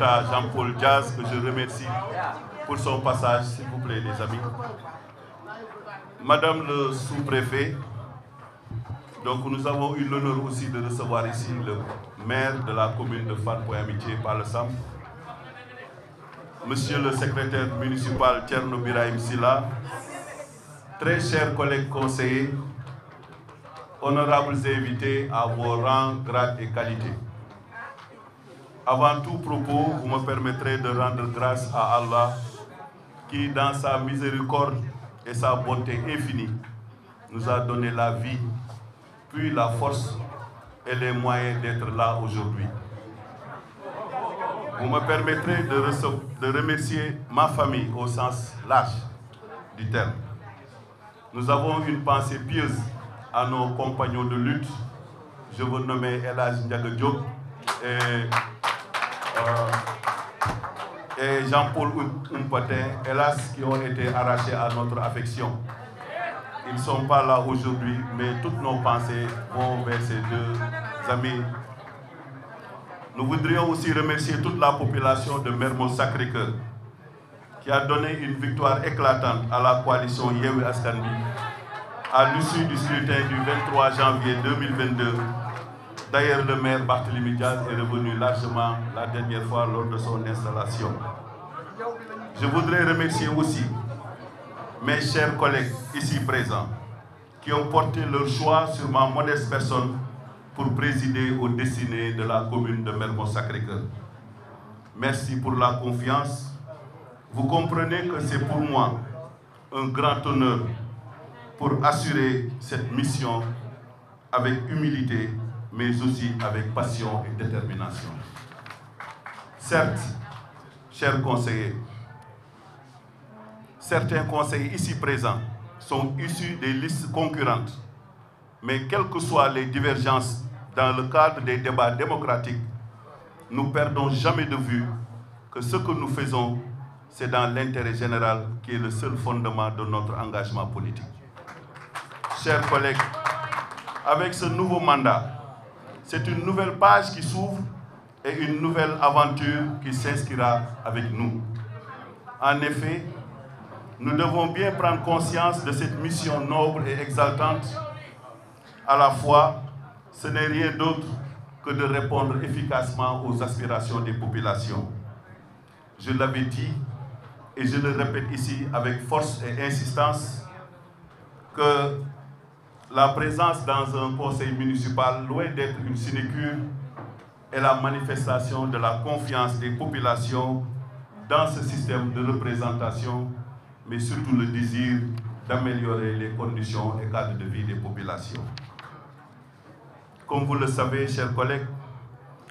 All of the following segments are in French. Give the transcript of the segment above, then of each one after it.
d'État Jean-Paul Diaz, que je remercie pour son passage, s'il vous plaît, les amis. Madame le sous-préfet, donc nous avons eu l'honneur aussi de recevoir ici le maire de la commune de Fann Point Amitié par le SAM. Monsieur le secrétaire municipal Thierno Birahim Silla, très chers collègues conseillers, honorables invités à vos rangs, grades et qualités. Avant tout propos, vous me permettrez de rendre grâce à Allah qui, dans sa miséricorde et sa bonté infinie, nous a donné la vie, puis la force et les moyens d'être là aujourd'hui. Vous me permettrez de remercier ma famille au sens large du terme. Nous avons une pensée pieuse à nos compagnons de lutte. Je veux nommer El Hadj Ndiaga Diop et Jean-Paul Oumpatin, hélas, qui ont été arrachés à notre affection. Ils ne sont pas là aujourd'hui, mais toutes nos pensées vont vers ces deux amis. Nous voudrions aussi remercier toute la population de Mermoz Sacré-Cœur qui a donné une victoire éclatante à la coalition Yewwi Askan Wi à l'issue du scrutin du 23 janvier 2022. D'ailleurs, le maire Barthélémy Diaz est revenu largement la dernière fois lors de son installation. Je voudrais remercier aussi mes chers collègues ici présents qui ont porté leur choix sur ma modeste personne pour présider aux destinées de la commune de Mermoz Sacré-Cœur. Merci pour la confiance. Vous comprenez que c'est pour moi un grand honneur pour assurer cette mission avec humilité, mais aussi avec passion et détermination. Certes, chers conseillers, certains conseillers ici présents sont issus des listes concurrentes, mais quelles que soient les divergences dans le cadre des débats démocratiques, nous ne perdons jamais de vue que ce que nous faisons, c'est dans l'intérêt général qui est le seul fondement de notre engagement politique. Chers collègues, avec ce nouveau mandat, c'est une nouvelle page qui s'ouvre et une nouvelle aventure qui s'inscrira avec nous. En effet, nous devons bien prendre conscience de cette mission noble et exaltante. À la fois, ce n'est rien d'autre que de répondre efficacement aux aspirations des populations. Je l'avais dit et je le répète ici avec force et insistance que la présence dans un conseil municipal, loin d'être une sinécure, est la manifestation de la confiance des populations dans ce système de représentation, mais surtout le désir d'améliorer les conditions et cadres de vie des populations. Comme vous le savez, chers collègues,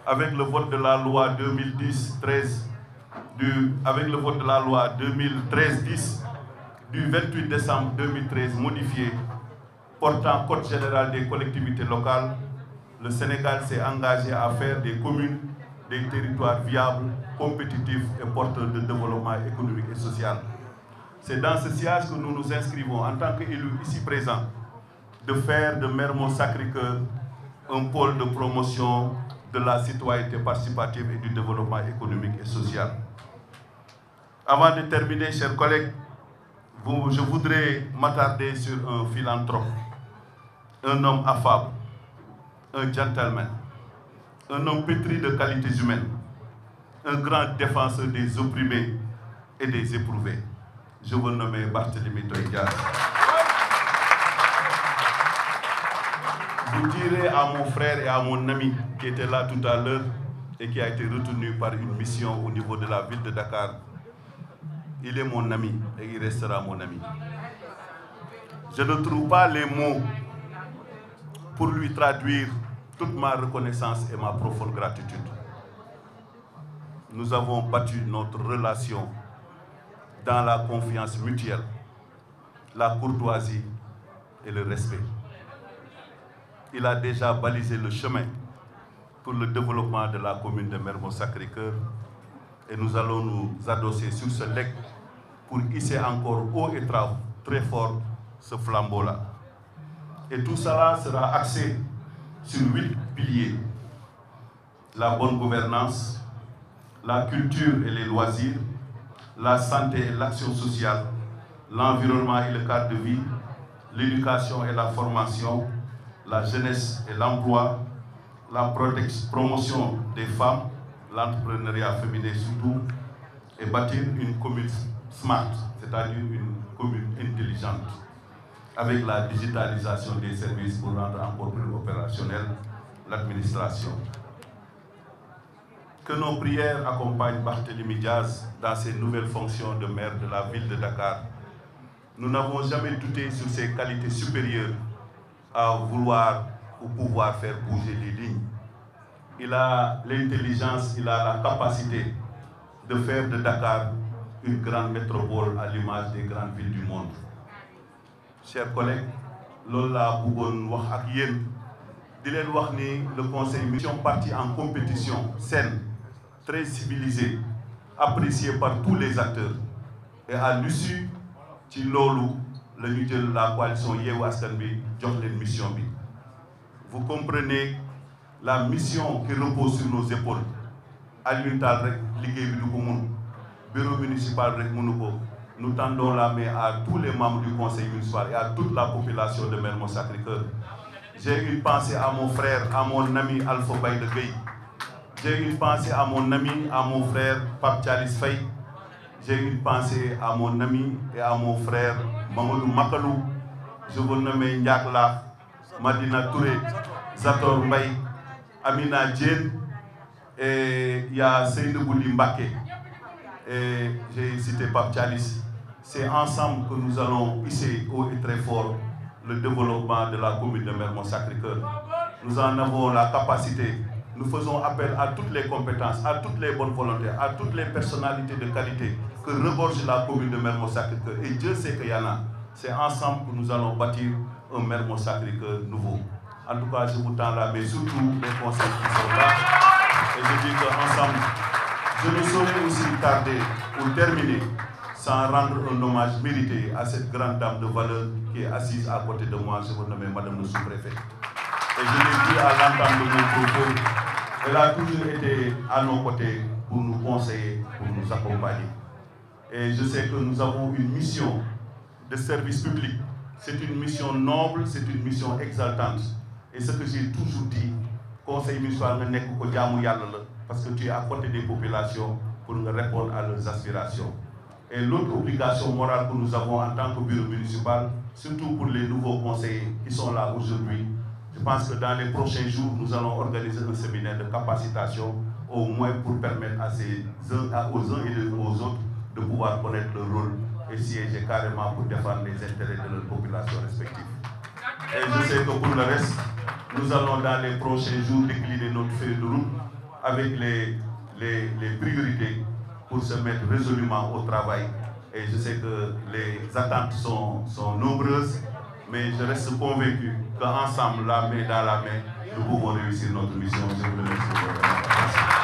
avec le vote de la loi 2010-13, avec le vote de la loi 2013-10 du 28 décembre 2013 modifié, portant Code général des collectivités locales, le Sénégal s'est engagé à faire des communes des territoires viables, compétitifs et porteurs de développement économique et social. C'est dans ce sillage que nous nous inscrivons en tant qu'élus ici présents de faire de Mermoz Sacré-Cœur un pôle de promotion de la citoyenneté participative et du développement économique et social. Avant de terminer, chers collègues, je voudrais m'attarder sur un philanthrope, un homme affable, un gentleman, un homme pétri de qualités humaines, un grand défenseur des opprimés et des éprouvés. Je veux nommer Barthélémy Diaz. Vous direz à mon frère et à mon ami qui était là tout à l'heure et qui a été retenu par une mission au niveau de la ville de Dakar, il est mon ami et il restera mon ami. Je ne trouve pas les mots pour lui traduire toute ma reconnaissance et ma profonde gratitude. Nous avons battu notre relation dans la confiance mutuelle, la courtoisie et le respect. Il a déjà balisé le chemin pour le développement de la commune de Mermoz Sacré-Cœur et nous allons nous adosser sur ce legs pour hisser encore haut et très fort ce flambeau-là. Et tout cela sera axé sur 8 piliers. La bonne gouvernance, la culture et les loisirs, la santé et l'action sociale, l'environnement et le cadre de vie, l'éducation et la formation, la jeunesse et l'emploi, la promotion des femmes, l'entrepreneuriat féminin surtout, et bâtir une commune smart, c'est-à-dire une commune intelligente, avec la digitalisation des services pour rendre encore plus opérationnelle l'administration. Que nos prières accompagnent Barthélémy Diaz dans ses nouvelles fonctions de maire de la ville de Dakar. Nous n'avons jamais douté sur ses qualités supérieures à vouloir ou pouvoir faire bouger les lignes. Il a l'intelligence, il a la capacité de faire de Dakar une grande métropole à l'image des grandes villes du monde. Chers collègues, Lola Bougon wax ak yéen di leen wax ni le conseil mission parti en compétition saine, très civilisée, appréciée par tous les acteurs. Et à l'issue ci loolu la ñu jël la coalition Yewwi Askan Wi jox leen mission bi. Vous comprenez la mission qui repose sur nos épaules. Alioune Tall rek liggéey bi du ko mun, bureau municipal rek mënu ko. Nous tendons la main à tous les membres du conseil municipal et à toute la population de Mermoz Sacré-Cœur. J'ai une pensée à mon frère, à mon ami Alpha Baïda Gueye. J'ai une pensée à mon ami, à mon frère Pape Thialis Faye. J'ai une pensée à mon ami et à mon frère Mamadou Makalou. Je veux nommer Ndiak La, Madina Touré, Zator Mbaye, Amina Djen, et il y a Seydou Bouli Mbake. Et j'ai cité Pape Thialis. C'est ensemble que nous allons hisser haut et très fort le développement de la commune de Mermoz Sacré-Cœur. Nous en avons la capacité. Nous faisons appel à toutes les compétences, à toutes les bonnes volontés, à toutes les personnalités de qualité que regorge la commune de Mermoz Sacré-Cœur. Et Dieu sait qu'il y en a. C'est ensemble que nous allons bâtir un Mermoz Sacré-Cœur nouveau. En tout cas, je vous tends la main, surtout les conseils qui sont là. Et je dis qu'ensemble, je ne saurais aussi tarder ou terminer sans rendre un hommage mérité à cette grande dame de valeur qui est assise à côté de moi, je vous nomme Madame le sous-préfet. Et je l'ai dit à l'entente de mon propos, elle a toujours été à nos côtés pour nous conseiller, pour nous accompagner. Et je sais que nous avons une mission de service public. C'est une mission noble, c'est une mission exaltante. Et ce que j'ai toujours dit, conseil municipal ne n'est que Diamou Yalla, parce que tu es à côté des populations pour répondre à leurs aspirations. Et l'autre obligation morale que nous avons en tant que bureau municipal, surtout pour les nouveaux conseillers qui sont là aujourd'hui, je pense que dans les prochains jours, nous allons organiser un séminaire de capacitation, au moins pour permettre aux uns et aux autres de pouvoir connaître leur rôle et siéger carrément pour défendre les intérêts de leurs populations respectives. Et je sais que pour le reste, nous allons dans les prochains jours décliner notre feuille de route avec les priorités pour se mettre résolument au travail. Et je sais que les attentes sont nombreuses, mais je reste convaincu qu'ensemble, la main dans la main, nous pouvons réussir notre mission. Je vous remercie.